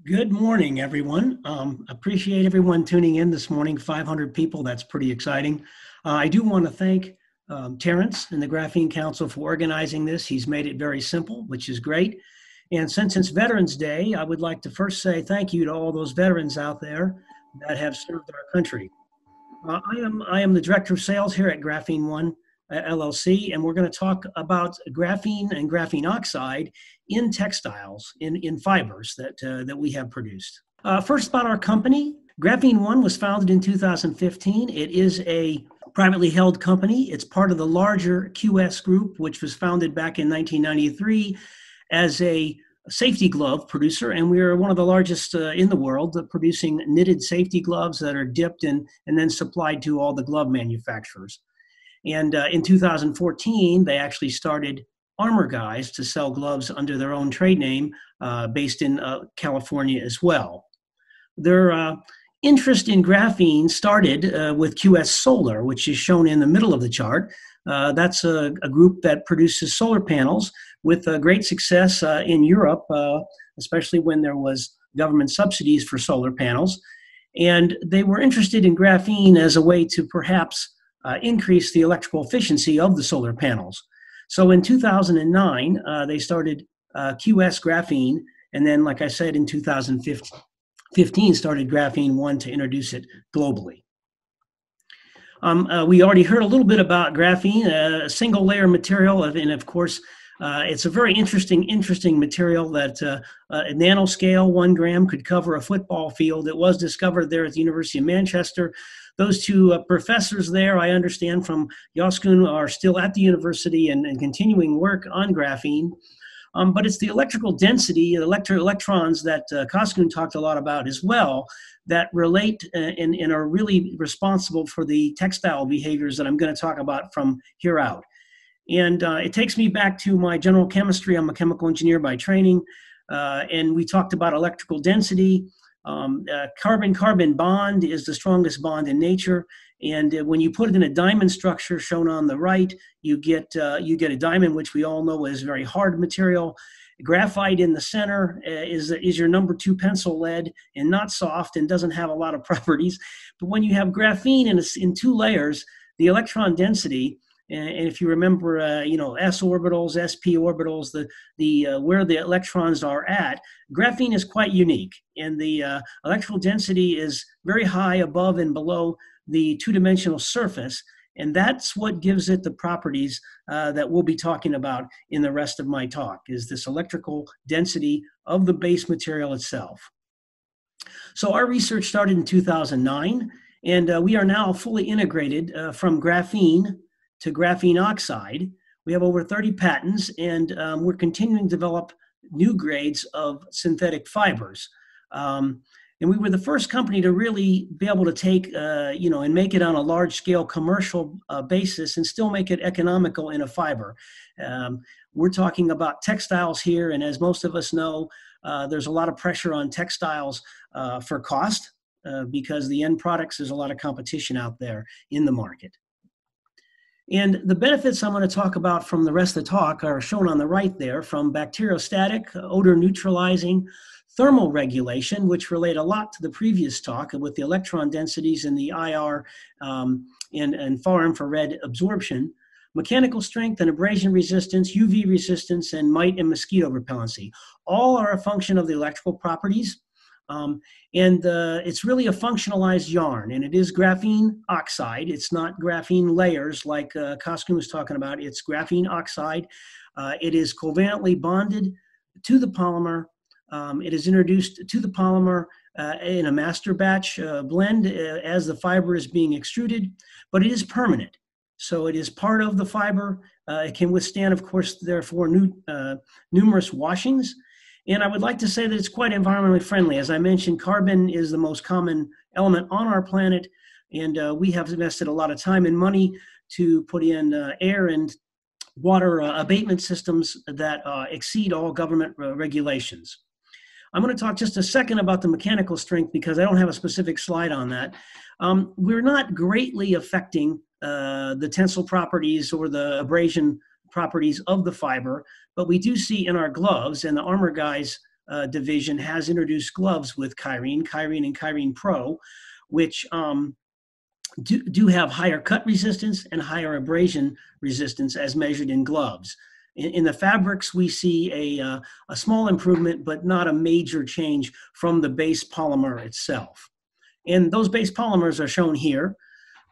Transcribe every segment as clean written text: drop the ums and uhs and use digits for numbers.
Good morning, everyone. Appreciate everyone tuning in this morning. 500 people, that's pretty exciting. I do want to thank Terrence and the Graphene Council for organizing this. He's made it very simple, which is great. And since it's Veterans Day, I would like to first say thank you to all those veterans out there that have served our country. I am the Director of Sales here at Graphene One LLC, and we're going to talk about graphene and graphene oxide in textiles, in fibers that we have produced. First, about our company. Graphene One was founded in 2015. It is a privately held company. It's part of the larger QS Group, which was founded back in 1993 as a safety glove producer, and we are one of the largest in the world producing knitted safety gloves that are dipped and then supplied to all the glove manufacturers. And in 2014, they actually started Armor Guys to sell gloves under their own trade name based in California as well. Their interest in graphene started with QS Solar, which is shown in the middle of the chart. That's a group that produces solar panels with great success in Europe, especially when there was government subsidies for solar panels. And they were interested in graphene as a way to perhaps increase the electrical efficiency of the solar panels. So in 2009, they started QS Graphene, and then, like I said, in 2015 started Graphene One to introduce it globally. We already heard a little bit about graphene, a single layer material, and of course, it's a very interesting material that at nanoscale, 1 gram could cover a football field. It was discovered there at the University of Manchester. Those two professors there, I understand from Yoskun, are still at the university and continuing work on graphene. But it's the electrical density, the electrons that Koskun talked a lot about as well, that relate and are really responsible for the textile behaviors that I'm going to talk about from here out. And it takes me back to my general chemistry. I'm a chemical engineer by training, and we talked about electrical density. Carbon-carbon bond is the strongest bond in nature, and when you put it in a diamond structure shown on the right, you get a diamond, which we all know is very hard material. Graphite in the center is your number 2 pencil lead, and not soft and doesn't have a lot of properties. But when you have graphene in 2 layers, the electron density, and if you remember, s orbitals, sp orbitals, where the electrons are at, graphene is quite unique, and the electrical density is very high above and below the 2-dimensional surface, and that's what gives it the properties that we'll be talking about in the rest of my talk, is this electrical density of the base material itself. So our research started in 2009, and we are now fully integrated from graphene to graphene oxide. We have over 30 patents, and we're continuing to develop new grades of synthetic fibers. And we were the first company to really be able to take, and make it on a large-scale commercial basis and still make it economical in a fiber. We're talking about textiles here, and as most of us know, there's a lot of pressure on textiles for cost because the end products, there's a lot of competition out there in the market. And the benefits I'm going to talk about from the rest of the talk are shown on the right there, from bacteriostatic, odor neutralizing, thermal regulation, which relate a lot to the previous talk with the electron densities and the IR and far infrared absorption, mechanical strength and abrasion resistance, UV resistance, and mite and mosquito repellency. All are a function of the electrical properties. It's really a functionalized yarn, and it is graphene oxide. It's not graphene layers like Koskun was talking about. It's graphene oxide. It is covalently bonded to the polymer. It is introduced to the polymer in a master batch blend as the fiber is being extruded, but it is permanent. So it is part of the fiber. It can withstand, of course, therefore, numerous washings. And I would like to say that it's quite environmentally friendly. As I mentioned, carbon is the most common element on our planet, and we have invested a lot of time and money to put in air and water abatement systems that exceed all government regulations. I'm going to talk just a second about the mechanical strength because I don't have a specific slide on that. We're not greatly affecting the tensile properties or the abrasion properties of the fiber, but we do see in our gloves, and the Armor Guys division has introduced gloves with Kyrene and Kyrene Pro, which do have higher cut resistance and higher abrasion resistance as measured in gloves. In the fabrics, we see a small improvement, but not a major change from the base polymer itself. And those base polymers are shown here.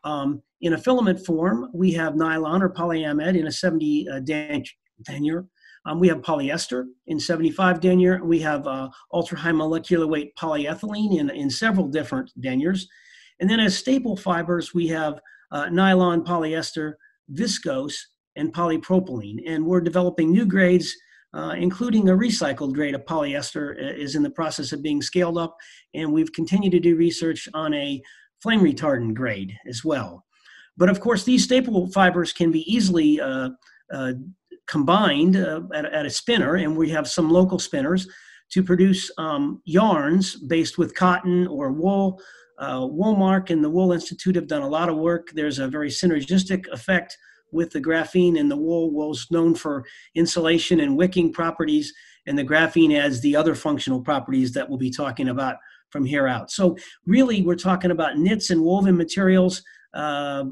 In a filament form, we have nylon or polyamide in a 70 denier. We have polyester in 75 denier. We have ultra-high molecular weight polyethylene in several different deniers. And then as staple fibers, we have nylon, polyester, viscose, and polypropylene. And we're developing new grades, including a recycled grade of polyester is in the process of being scaled up. And we've continued to do research on a flame retardant grade as well. But of course, these staple fibers can be easily combined at a spinner, and we have some local spinners to produce yarns based with cotton or wool. Woolmark and the Wool Institute have done a lot of work. There's a very synergistic effect with the graphene and the wool. Wool's known for insulation and wicking properties, and the graphene adds the other functional properties that we'll be talking about from here out. So really, we're talking about knits and woven materials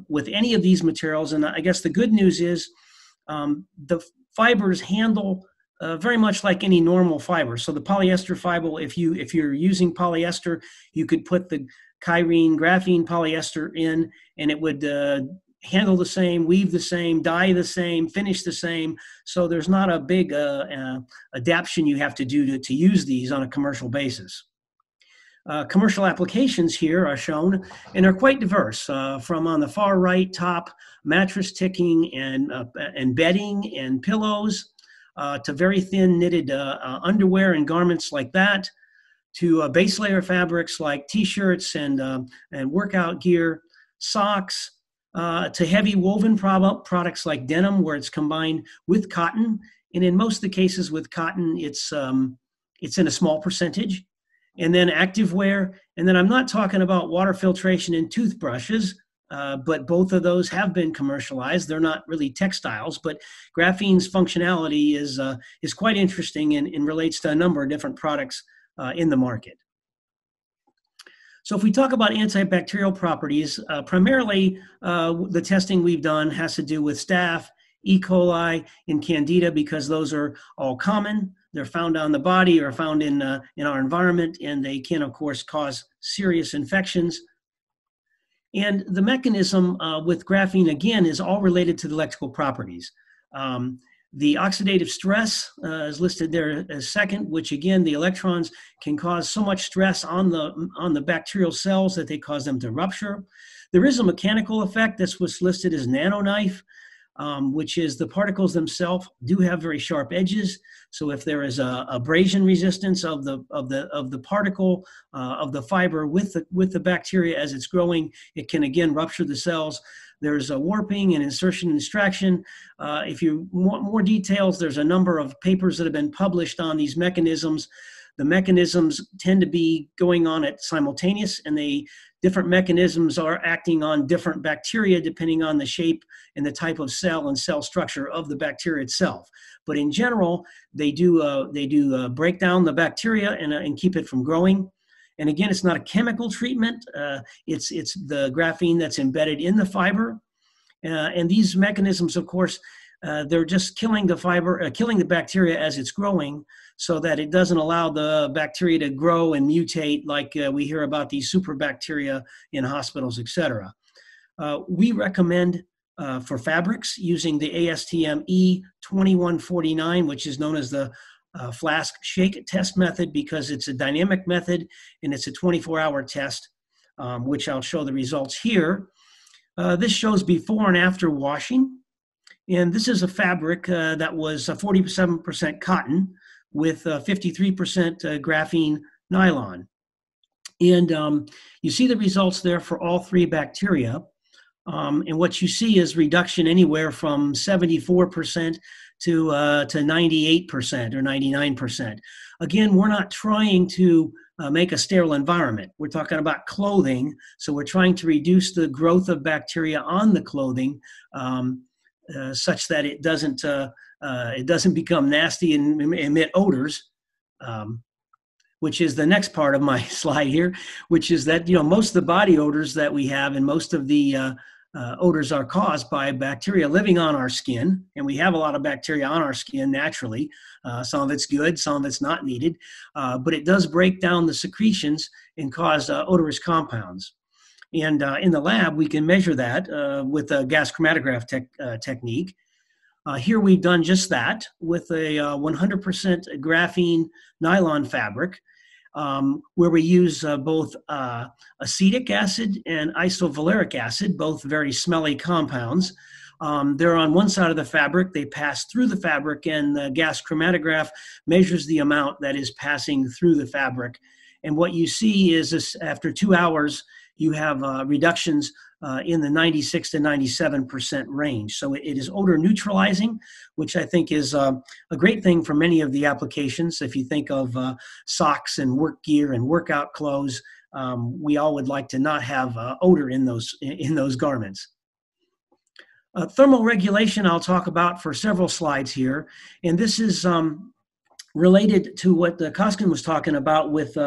with any of these materials. And I guess the good news is the fibers handle very much like any normal fiber. So the polyester fiber, if you're using polyester, you could put the Kyrene graphene polyester in, and it would handle the same, weave the same, dye the same, finish the same. So there's not a big adaptation you have to do to use these on a commercial basis. Commercial applications here are shown, and are quite diverse, from on the far right top, mattress ticking and bedding and pillows, to very thin knitted underwear and garments like that, to base layer fabrics like t-shirts and workout gear, socks, to heavy woven products like denim, where it's combined with cotton. And in most of the cases with cotton, it's in a small percentage. And then activewear. And then I'm not talking about water filtration in toothbrushes, but both of those have been commercialized. They're not really textiles, but graphene's functionality is quite interesting and relates to a number of different products in the market. So if we talk about antibacterial properties, primarily the testing we've done has to do with staph, E. coli, and candida, because those are all common. They're found on the body or found in our environment, and they can, of course, cause serious infections. And the mechanism with graphene, again, is all related to the electrical properties. The oxidative stress is listed there as second, which again, the electrons can cause so much stress on the bacterial cells that they cause them to rupture. There is a mechanical effect that's what's listed as nanoknife, which is the particles themselves do have very sharp edges. So if there is a abrasion resistance of the particle of the fiber with the bacteria as it's growing, it can again rupture the cells. There's a warping and insertion and extraction. If you want more details, there's a number of papers that have been published on these mechanisms. The mechanisms tend to be going on at simultaneous, and different mechanisms are acting on different bacteria depending on the shape and the type of cell and cell structure of the bacteria itself. But in general, they do break down the bacteria and keep it from growing. And again, it's not a chemical treatment. It's the graphene that's embedded in the fiber. And these mechanisms, of course, they're just killing the fiber, killing the bacteria as it's growing, so that it doesn't allow the bacteria to grow and mutate like we hear about these superbacteria in hospitals, et cetera. We recommend for fabrics using the ASTM E2149, which is known as the flask shake test method, because it's a dynamic method and it's a 24-hour test, which I'll show the results here. This shows before and after washing. And this is a fabric that was 47% cotton with 53% graphene nylon. And you see the results there for all three bacteria. And what you see is reduction anywhere from 74% to 98% or 99%. Again, we're not trying to make a sterile environment. We're talking about clothing. So we're trying to reduce the growth of bacteria on the clothing such that it doesn't become nasty and emit odors. which is the next part of my slide here, which is that, most of the body odors that we have and most of the odors are caused by bacteria living on our skin. And we have a lot of bacteria on our skin naturally. Some of it's good, some of it's not needed. But it does break down the secretions and cause odorous compounds. And in the lab, we can measure that with a gas chromatograph technique. Here we've done just that with a 100% graphene nylon fabric, where we use both acetic acid and isovaleric acid, both very smelly compounds. They're on one side of the fabric, they pass through the fabric, and the gas chromatograph measures the amount that is passing through the fabric. And what you see is this, after 2 hours, you have reductions in the 96 to 97% range. So it is odor neutralizing, which I think is a great thing for many of the applications. If you think of socks and work gear and workout clothes, we all would like to not have odor in those garments. Thermal regulation I'll talk about for several slides here. And this is related to what Koskin was talking about with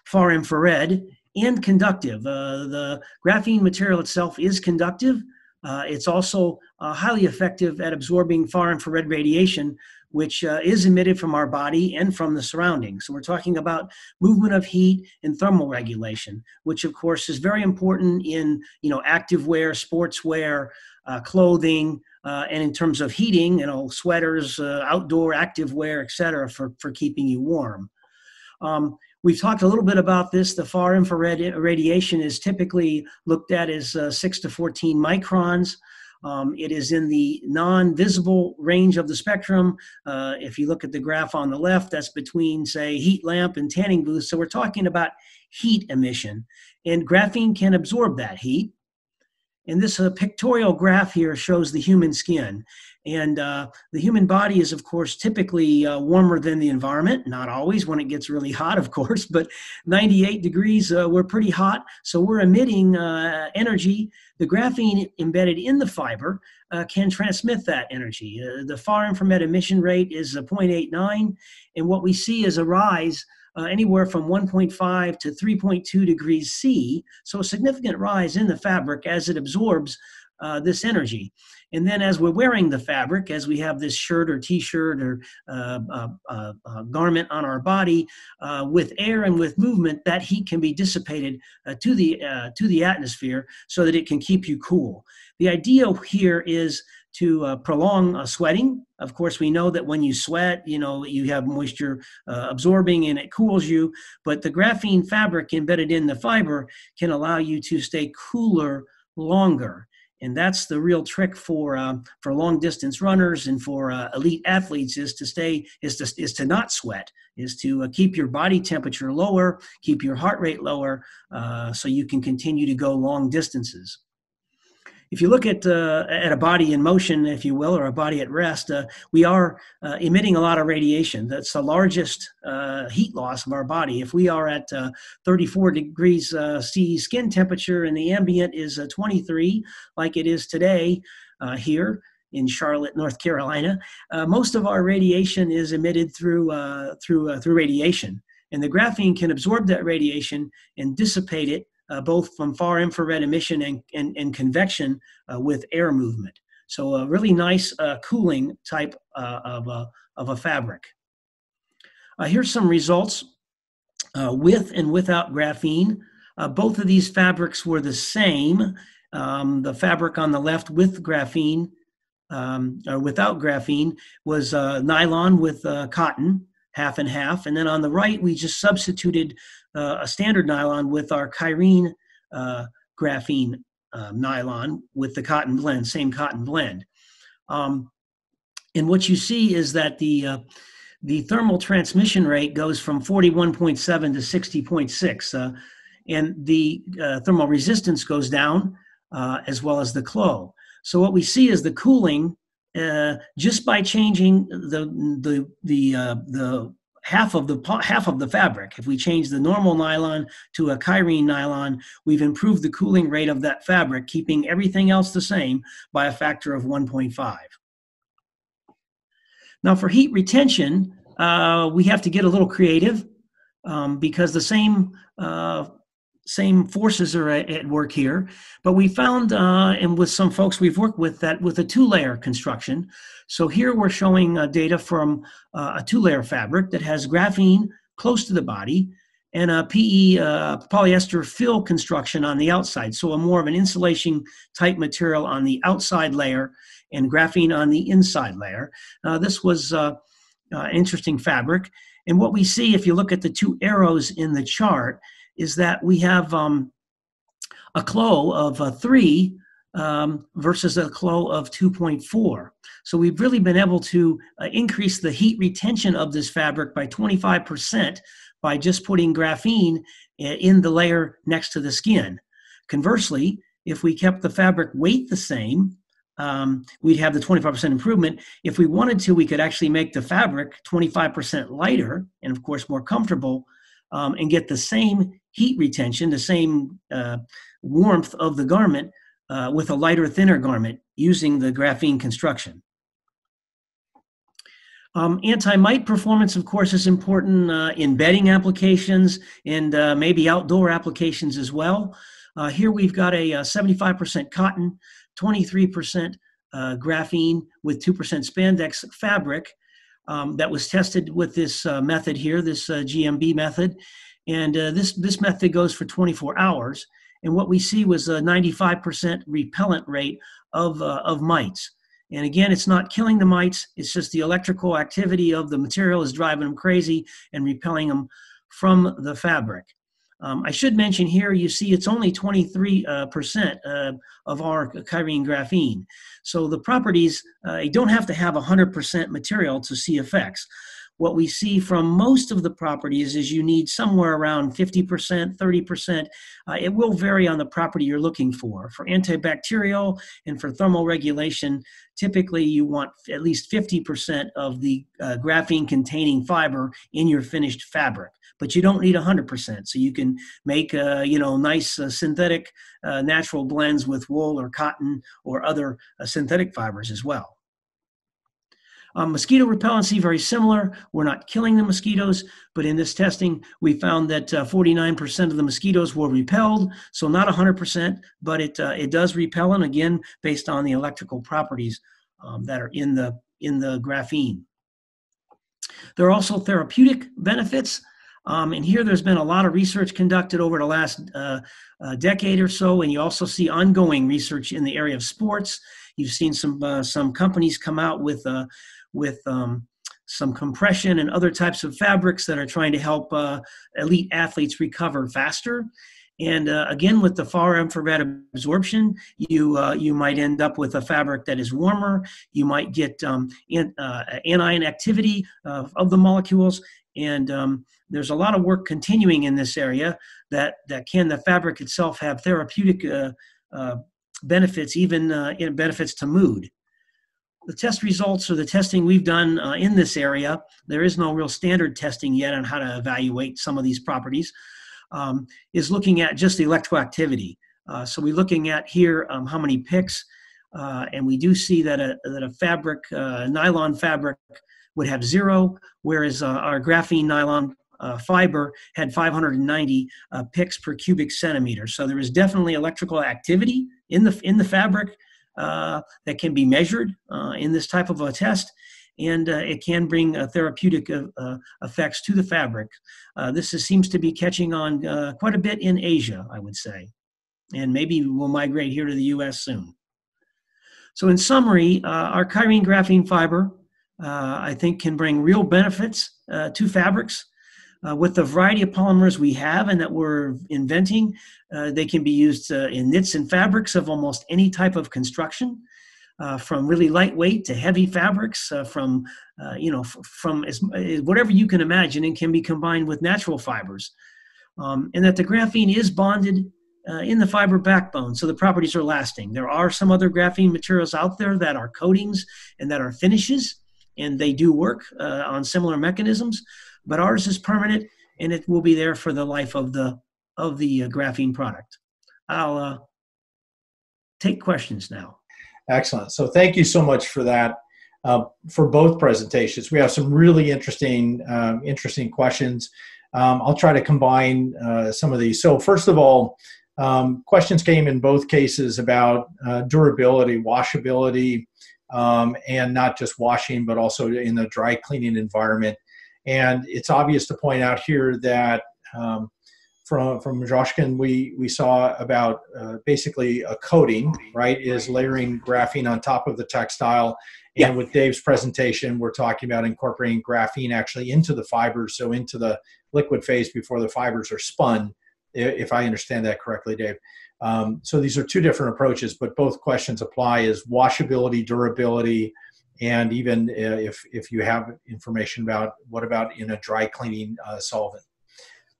far infrared and conductive. The graphene material itself is conductive. It's also highly effective at absorbing far infrared radiation, which is emitted from our body and from the surroundings. So we're talking about movement of heat and thermal regulation, which of course is very important in active wear, sports wear, clothing, and in terms of heating, sweaters, outdoor active wear, etc., for keeping you warm. We've talked a little bit about this. The far infrared radiation is typically looked at as 6 to 14 microns. It is in the non-visible range of the spectrum. If you look at the graph on the left, that's between, say, heat lamp and tanning booth. So we're talking about heat emission. And graphene can absorb that heat. And this pictorial graph here shows the human skin. And the human body is, of course, typically warmer than the environment. Not always when it gets really hot, of course, but 98 degrees, we're pretty hot. So we're emitting energy. The graphene embedded in the fiber can transmit that energy. The far infrared emission rate is 0.89. And what we see is a rise anywhere from 1.5 to 3.2 degrees C. So a significant rise in the fabric as it absorbs this energy. And then as we're wearing the fabric, as we have this shirt or t-shirt or garment on our body, with air and with movement, that heat can be dissipated to the atmosphere so that it can keep you cool. The idea here is to prolong sweating. Of course, we know that when you sweat, you have moisture absorbing and it cools you, but the graphene fabric embedded in the fiber can allow you to stay cooler longer. And that's the real trick for long distance runners and for elite athletes is to not sweat, is to keep your body temperature lower, keep your heart rate lower, so you can continue to go long distances. If you look at a body in motion, if you will, or a body at rest, we are emitting a lot of radiation. That's the largest heat loss of our body. If we are at 34 degrees C skin temperature and the ambient is 23, like it is today here in Charlotte, North Carolina, most of our radiation is emitted through radiation. And the graphene can absorb that radiation and dissipate it both from far infrared emission and convection with air movement. So a really nice cooling type of a fabric. Here's some results with and without graphene. Both of these fabrics were the same. The fabric on the left with graphene, or without graphene, was nylon with cotton, half and half. And then on the right, we just substituted a standard nylon with our Kyrene graphene nylon with the cotton blend, same cotton blend. And what you see is that the thermal transmission rate goes from 41.7 to 60.6, and the thermal resistance goes down as well as the flow. So what we see is the cooling just by changing the half of the fabric. If we change the normal nylon to a Kyrene nylon, we've improved the cooling rate of that fabric, keeping everything else the same by a factor of 1.5. Now for heat retention, we have to get a little creative. because the same forces are at work here. But we found, and with some folks we've worked with, that with a two-layer construction. So here we're showing data from a two-layer fabric that has graphene close to the body and a PE polyester fill construction on the outside. So a more of an insulation type material on the outside layer and graphene on the inside layer. This was interesting fabric. And what we see, if you look at the two arrows in the chart, is that we have a CLO of 3 versus a CLO of 2.4. So we've really been able to increase the heat retention of this fabric by 25% by just putting graphene in the layer next to the skin. Conversely, if we kept the fabric weight the same, we'd have the 25% improvement. If we wanted to, we could actually make the fabric 25% lighter and, of course, more comfortable, and get the same heat retention, the same warmth of the garment with a lighter, thinner garment using the graphene construction. Antimite performance, of course, is important in bedding applications and maybe outdoor applications as well. Here we've got a 75% cotton, 23% graphene with 2% spandex fabric that was tested with this method here, this GMB method. And this method goes for 24 hours. And what we see was a 95% repellent rate of mites. And again, it's not killing the mites, it's just the electrical activity of the material is driving them crazy and repelling them from the fabric. I should mention here, you see it's only 23% of our Kyrene graphene. So the properties, you don't have to have 100% material to see effects. What we see from most of the properties is you need somewhere around 50%, 30%. It will vary on the property you're looking for. For antibacterial and for thermal regulation, typically you want at least 50% of the graphene-containing fiber in your finished fabric. But you don't need 100%. So you can make nice synthetic natural blends with wool or cotton or other synthetic fibers as well. Mosquito repellency, very similar. We're not killing the mosquitoes, but in this testing, we found that 49% of the mosquitoes were repelled, so not 100%, but it does repel, and again, based on the electrical properties that are in the graphene. There are also therapeutic benefits, and here there's been a lot of research conducted over the last decade or so, and you also see ongoing research in the area of sports. You've seen some companies come out with some compression and other types of fabrics that are trying to help elite athletes recover faster. And again, with the far infrared absorption, you might end up with a fabric that is warmer. You might get anion activity of the molecules. And there's a lot of work continuing in this area that can the fabric itself have therapeutic benefits, even benefits to mood. The test results or the testing we've done in this area, there is no real standard testing yet on how to evaluate some of these properties, is looking at just the electrical activity. So we're looking at here how many picks, and we do see that a fabric, nylon fabric would have 0, whereas our graphene nylon fiber had 590 picks per cubic centimeter. So there is definitely electrical activity in the fabric that can be measured in this type of a test, and it can bring therapeutic effects to the fabric. This seems to be catching on quite a bit in Asia, I would say, and maybe we'll migrate here to the US soon. So in summary, our Kyrene graphene fiber, I think, can bring real benefits to fabrics. With the variety of polymers we have and that we're inventing, they can be used in knits and fabrics of almost any type of construction, from really lightweight to heavy fabrics, from whatever you can imagine, and can be combined with natural fibers. And that the graphene is bonded in the fiber backbone, so the properties are lasting. There are some other graphene materials out there that are coatings and that are finishes, and they do work on similar mechanisms. But ours is permanent, and it will be there for the life of the graphene product. I'll take questions now. Excellent. So thank you so much for that, for both presentations. We have some really interesting questions. I'll try to combine some of these. So first of all, questions came in both cases about durability, washability, and not just washing, but also in the dry cleaning environment. And it's obvious to point out here that from Joshkin, we saw about basically a coating, right, is layering graphene on top of the textile. And with Dave's presentation, we're talking about incorporating graphene actually into the fibers, so into the liquid phase before the fibers are spun, if I understand that correctly, Dave. So these are two different approaches, but both questions apply: is washability, durability, and even if you have information about what about in a dry cleaning solvent.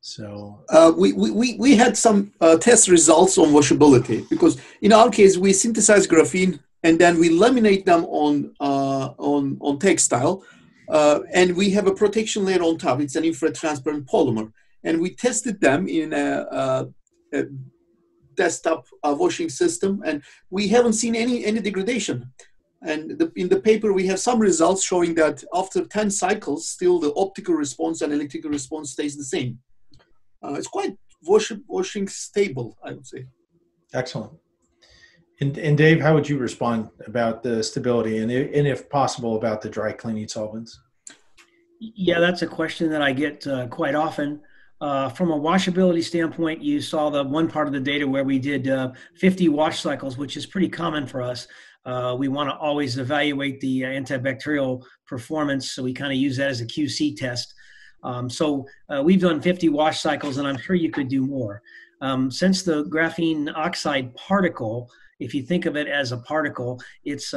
So we had some test results on washability, because in our case we synthesize graphene and then we laminate them on textile, and we have a protection layer on top. It's an infrared transparent polymer, and we tested them in a desktop washing system, and we haven't seen any degradation. And in the paper, we have some results showing that after 10 cycles, still the optical response and electrical response stays the same. It's quite washing stable, I would say. Excellent. And Dave, how would you respond about the stability and if possible, about the dry cleaning solvents? Yeah, that's a question that I get quite often. From a washability standpoint, you saw the one part of the data where we did 50 wash cycles, which is pretty common for us. We want to always evaluate the antibacterial performance, so we kind of use that as a QC test. So we've done 50 wash cycles, and I'm sure you could do more. Since the graphene oxide particle, if you think of it as a particle, it's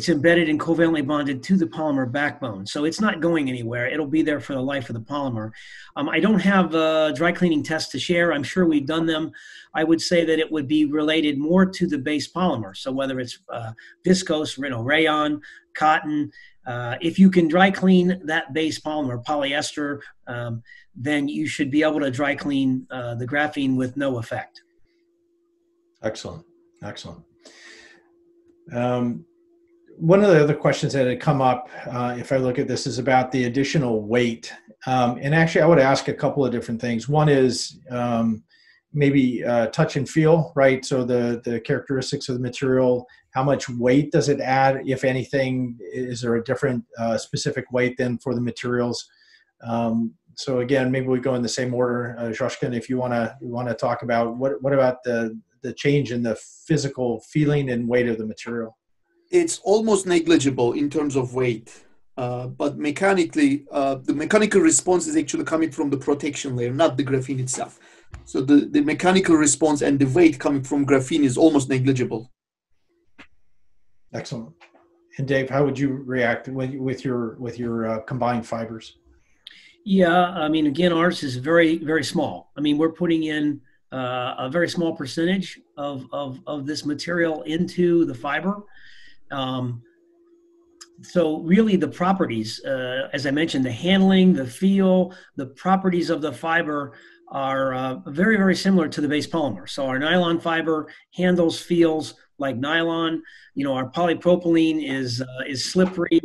embedded and covalently bonded to the polymer backbone. So it's not going anywhere. It'll be there for the life of the polymer. I don't have dry cleaning tests to share. I'm sure we've done them. I would say that it would be related more to the base polymer. So whether it's viscose, rayon, cotton, if you can dry clean that base polymer, polyester, then you should be able to dry clean the graphene with no effect. Excellent. Excellent. One of the other questions that had come up, if I look at this, is about the additional weight. And actually, I would ask a couple of different things. One is maybe touch and feel, right? So the characteristics of the material, how much weight does it add, if anything? Is there a different specific weight than for the materials? So again, maybe we go in the same order. Joshkin, if you want to talk about what about the change in the physical feeling and weight of the material? It's almost negligible in terms of weight, but mechanically, the mechanical response is actually coming from the protection layer, not the graphene itself. So the mechanical response and the weight coming from graphene is almost negligible. Excellent. And Dave, how would you react with your combined fibers? Yeah, I mean, again, ours is very, very small. I mean, we're putting in a very small percentage of this material into the fiber. So really the properties, as I mentioned, the handling, the feel, the properties of the fiber are very, very similar to the base polymer. So our nylon fiber handles, feels like nylon. Our polypropylene is slippery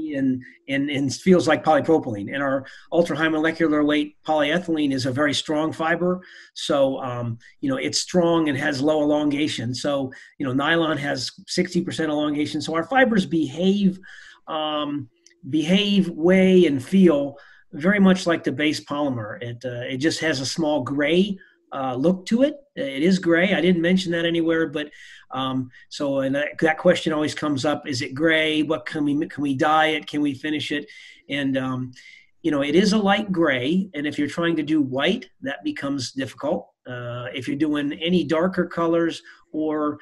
and feels like polypropylene. And our ultra high molecular weight polyethylene is a very strong fiber. So, it's strong and has low elongation. So, nylon has 60% elongation. So our fibers behave, weigh, and feel very much like the base polymer. It just has a small gray look to it. It is gray. I didn't mention that anywhere, but that question always comes up: is it gray? What can we dye it? Can we finish it? And it is a light gray. And if you're trying to do white, that becomes difficult. If you're doing any darker colors or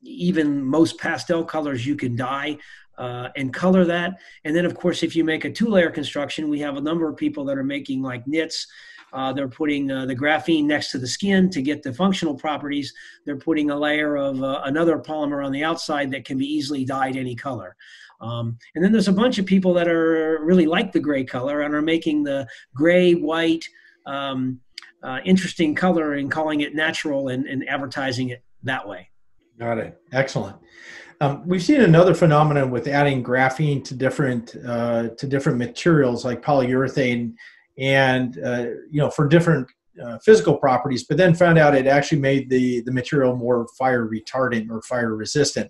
even most pastel colors, you can dye and color that. And then, of course, if you make a 2-layer construction, we have a number of people that are making like knits. They're putting the graphene next to the skin to get the functional properties. They're putting a layer of another polymer on the outside that can be easily dyed any color. And then there's a bunch of people that are really like the gray color and are making the gray, white, interesting color and calling it natural and advertising it that way. Got it. Excellent. We've seen another phenomenon with adding graphene to different materials like polyurethane, and for different physical properties, but then found out it actually made the material more fire retardant or fire resistant.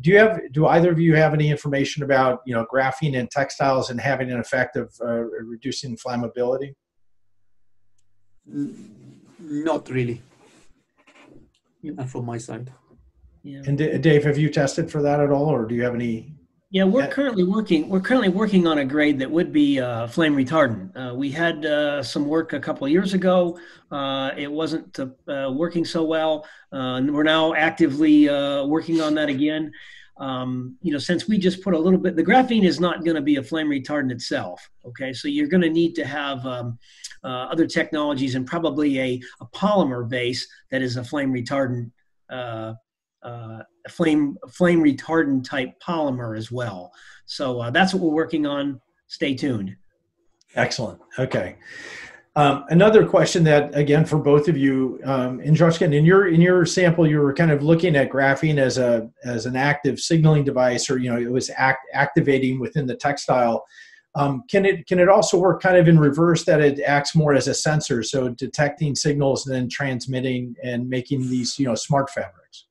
Do either of you have any information about graphene in textiles and having an effect of reducing flammability? Not really. Not from my side. Yeah. And Dave, have you tested for that at all, or do you have any? Yeah, we're currently working on a grade that would be flame retardant. We had some work a couple of years ago. It wasn't working so well. And we're now actively working on that again. Since we just put a little bit, the graphene is not going to be a flame retardant itself. Okay, so you're going to need to have other technologies and probably a polymer base that is a flame retardant. A flame retardant type polymer as well. So that's what we're working on. Stay tuned. Excellent. Okay. Another question that, again, for both of you, Indrashkan, in your sample, you were kind of looking at graphene as an active signaling device, or it was activating within the textile. Can it also work kind of in reverse, that it acts more as a sensor, so detecting signals and then transmitting and making these smart fabrics?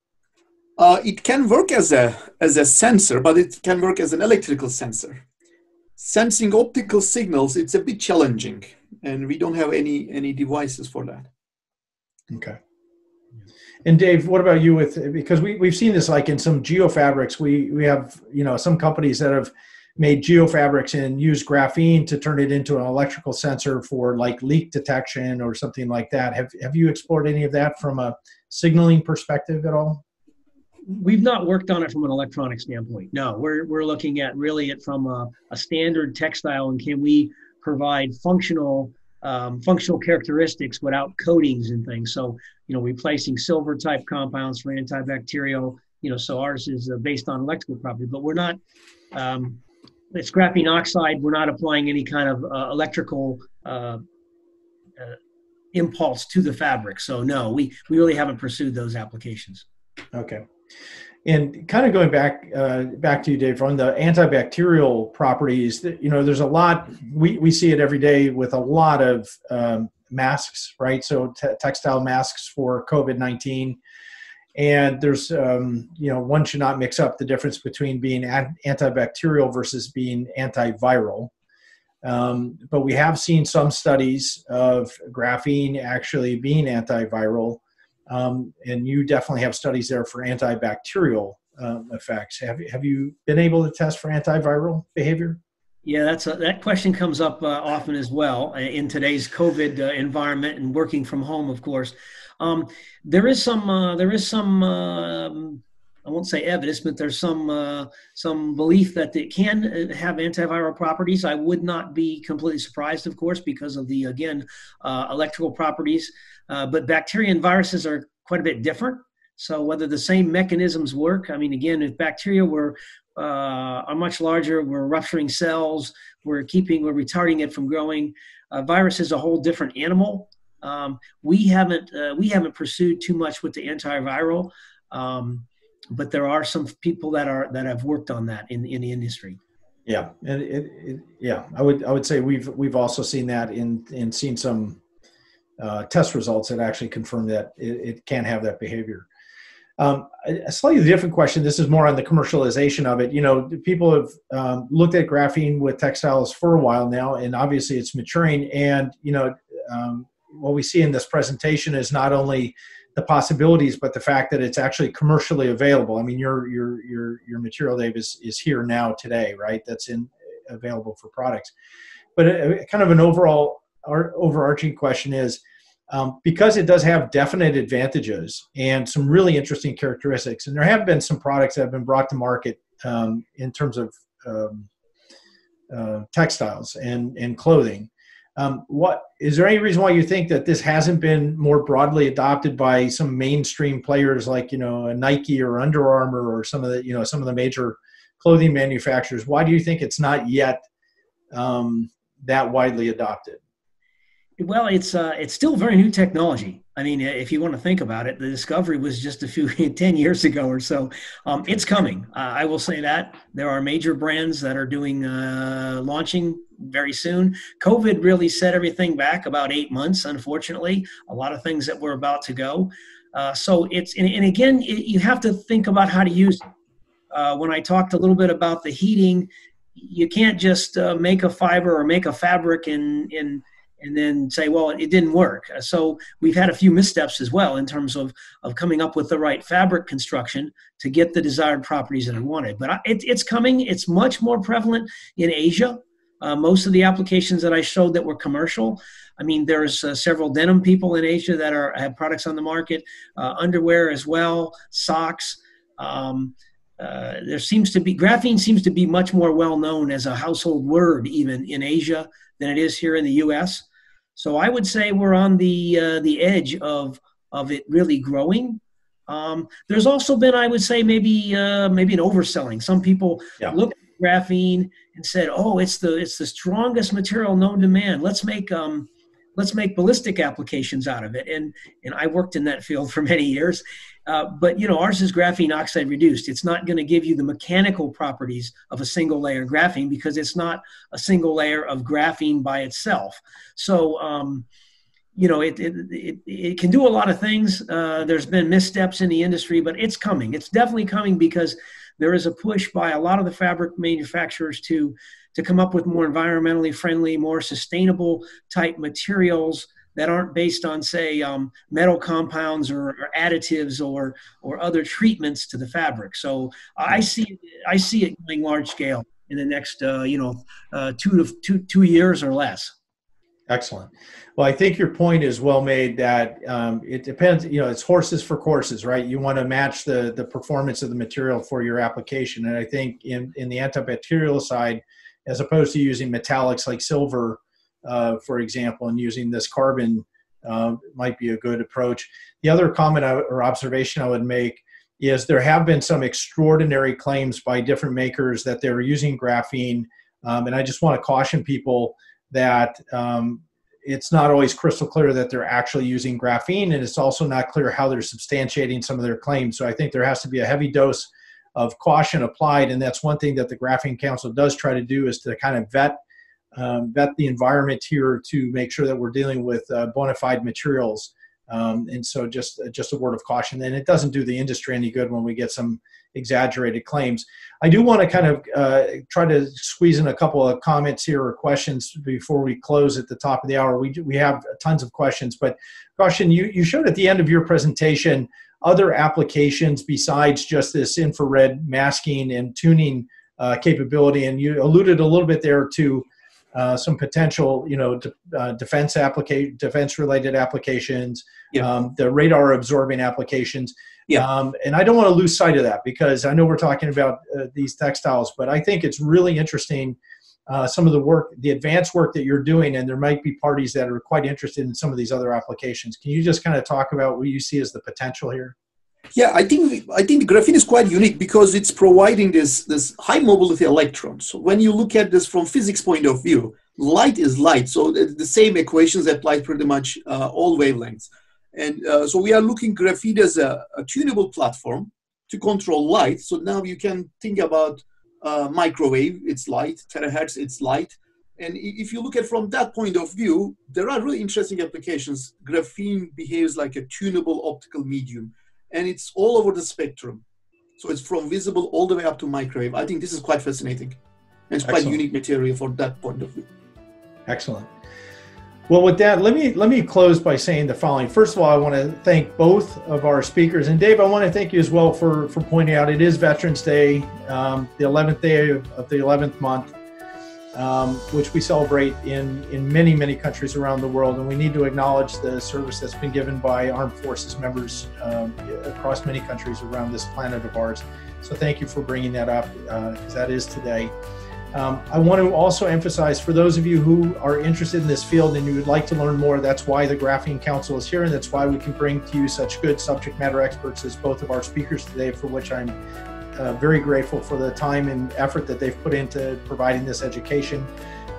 It can work as a sensor, but it can work as an electrical sensor. Sensing optical signals, it's a bit challenging, and we don't have any devices for that. Okay. And Dave, what about you because we've seen this like in some geofabrics, we have, some companies that have made geofabrics and use graphene to turn it into an electrical sensor for like leak detection or something like that. Have you explored any of that from a signaling perspective at all? We've not worked on it from an electronic standpoint. No, we're looking at really it from a standard textile, and can we provide functional characteristics without coatings and things. So, replacing silver type compounds for antibacterial, so ours is based on electrical property, but we're not, it's graphene oxide. We're not applying any kind of electrical impulse to the fabric. So no, we really haven't pursued those applications. Okay. And kind of going back to you, Dave, on the antibacterial properties, there's a lot, we see it every day with a lot of masks, right? So textile masks for COVID-19. And there's, one should not mix up the difference between being antibacterial versus being antiviral. But we have seen some studies of graphene actually being antiviral. And you definitely have studies there for antibacterial effects. Have you been able to test for antiviral behavior? Yeah, that question comes up often as well in today's COVID environment and working from home, of course. There is some I won't say evidence, but there's some belief that it can have antiviral properties. I would not be completely surprised, of course, because of the, again, electrical properties. But bacteria and viruses are quite a bit different. So whether the same mechanisms work, I mean, again, if bacteria are much larger, we're rupturing cells, we're retarding it from growing. Virus is a whole different animal. We haven't pursued too much with the antiviral. But there are some people that have worked on that in the industry. Yeah, and I would say we've also seen that and seen some test results that actually confirm that it can have that behavior. A slightly different question. This is more on the commercialization of it. People have looked at graphene with textiles for a while now, and obviously it's maturing. And what we see in this presentation is not only the possibilities, but the fact that it's actually commercially available. I mean, your material, Dave, is here now today, right? That's available for products. But kind of an overarching question is, because it does have definite advantages and some really interesting characteristics, and there have been some products that have been brought to market in terms of textiles and clothing. Is there any reason why you think that this hasn't been more broadly adopted by some mainstream players like, a Nike or Under Armour or some of the major clothing manufacturers? Why do you think it's not yet that widely adopted? Well, it's still very new technology. I mean, if you want to think about it, the discovery was just 10 years ago or so. It's coming. I will say that there are major brands that are doing launching very soon. COVID really set everything back about 8 months, unfortunately. A lot of things that were about to go. So it's, and again, you have to think about how to use it. When I talked a little bit about the heating, you can't just make a fiber or make a fabric and then say, well, it didn't work. So we've had a few missteps as well in terms of coming up with the right fabric construction to get the desired properties that I wanted. But it's coming. It's much more prevalent in Asia. Most of the applications that I showed that were commercial, I mean, there's several denim people in Asia that have products on the market, underwear as well, socks. There seems to be, graphene seems to be much more well known as a household word even in Asia than it is here in the U.S. So I would say we're on the edge of it really growing. There's also been, I would say, maybe an overselling. Some people look at graphene and said, "Oh, it's the strongest material known to man. Let's make ballistic applications out of it." And I worked in that field for many years. But, you know, ours is graphene oxide reduced. It's not going to give you the mechanical properties of a single layer graphene because it's not a single layer of graphene by itself. So, you know, it can do a lot of things. There's been missteps in the industry, but it's coming. It's definitely coming because there is a push by a lot of the fabric manufacturers to come up with more environmentally friendly, more sustainable type materials that aren't based on, say, metal compounds or additives or other treatments to the fabric. So I see it going large scale in the next 2 years or less. Excellent. Well, I think your point is well made that it depends, you know, it's horses for courses, right? You want to match the performance of the material for your application. And I think in the antibacterial side, as opposed to using metallics like silver, for example, and using this carbon might be a good approach. The other comment or observation I would make is there have been some extraordinary claims by different makers that they're using graphene. And I just want to caution people that it's not always crystal clear that they're actually using graphene, and it's also not clear how they're substantiating some of their claims. So I think there has to be a heavy dose of caution applied, and that's one thing that the Graphene Council does try to do, is to kind of vet the environment here to make sure that we're dealing with bona fide materials. And so just a word of caution. And it doesn't do the industry any good when we get some exaggerated claims. I do want to kind of try to squeeze in a couple of comments here or questions before we close at the top of the hour. We have tons of questions, but Gaussian, you showed at the end of your presentation other applications besides just this infrared masking and tuning capability. And you alluded a little bit there to some potential, defense-related applications, the radar absorbing applications. And I don't want to lose sight of that, because I know we're talking about these textiles, but I think it's really interesting, some of the work, the advanced work that you're doing, and there might be parties that are quite interested in some of these other applications. Can you just kind of talk about what you see as the potential here? Yeah, I think graphene is quite unique because it's providing this high mobility electrons. So when you look at this from physics point of view, light is light. So the same equations apply pretty much all wavelengths. And so we are looking graphene as a tunable platform to control light. So now you can think about microwave, it's light, terahertz, it's light. And if you look at from that point of view, there are really interesting applications. Graphene behaves like a tunable optical medium, and it's all over the spectrum. So it's from visible all the way up to microwave. I think this is quite fascinating. And it's quite unique material for that point of view. Excellent. Well, with that, let me close by saying the following. First of all, I want to thank both of our speakers. And Dave, I want to thank you as well for pointing out it is Veterans Day, the 11th day of the 11th month, which we celebrate in many, many countries around the world. And we need to acknowledge the service that's been given by armed forces members across many countries around this planet of ours. So thank you for bringing that up, because that is today. I want to also emphasize, for those of you who are interested in this field and you would like to learn more, that's why the Graphene Council is here, and that's why we can bring to you such good subject matter experts as both of our speakers today, for which I'm very grateful for the time and effort that they've put into providing this education.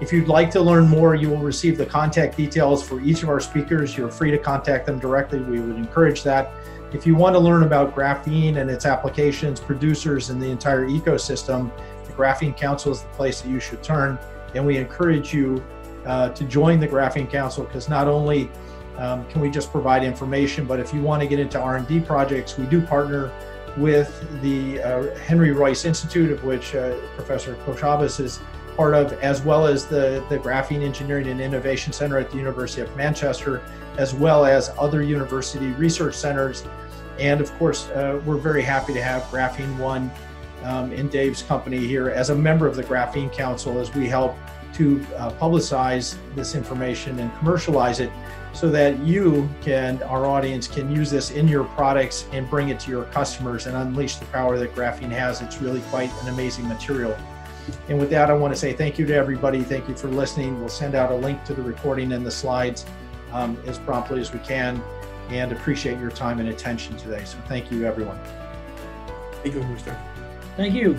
If you'd like to learn more, you will receive the contact details for each of our speakers. You're free to contact them directly. We would encourage that. If you want to learn about graphene and its applications, producers, and the entire ecosystem, the Graphene Council is the place that you should turn. and we encourage you to join the Graphene Council, because not only can we just provide information, but if you want to get into R&D projects, we do partner with the Henry Royce Institute, of which Professor Koshabas is part of, as well as the Graphene Engineering and Innovation Center at the University of Manchester, as well as other university research centers. And of course, we're very happy to have Graphene One in Dave's company here as a member of the Graphene Council, as we help to publicize this information and commercialize it, so that you can, our audience, can use this in your products and bring it to your customers and unleash the power that graphene has. It's really quite an amazing material. And with that, I want to say thank you to everybody. Thank you for listening. We'll send out a link to the recording and the slides as promptly as we can, and appreciate your time and attention today. So thank you, everyone. Thank you, Mr. Thank you.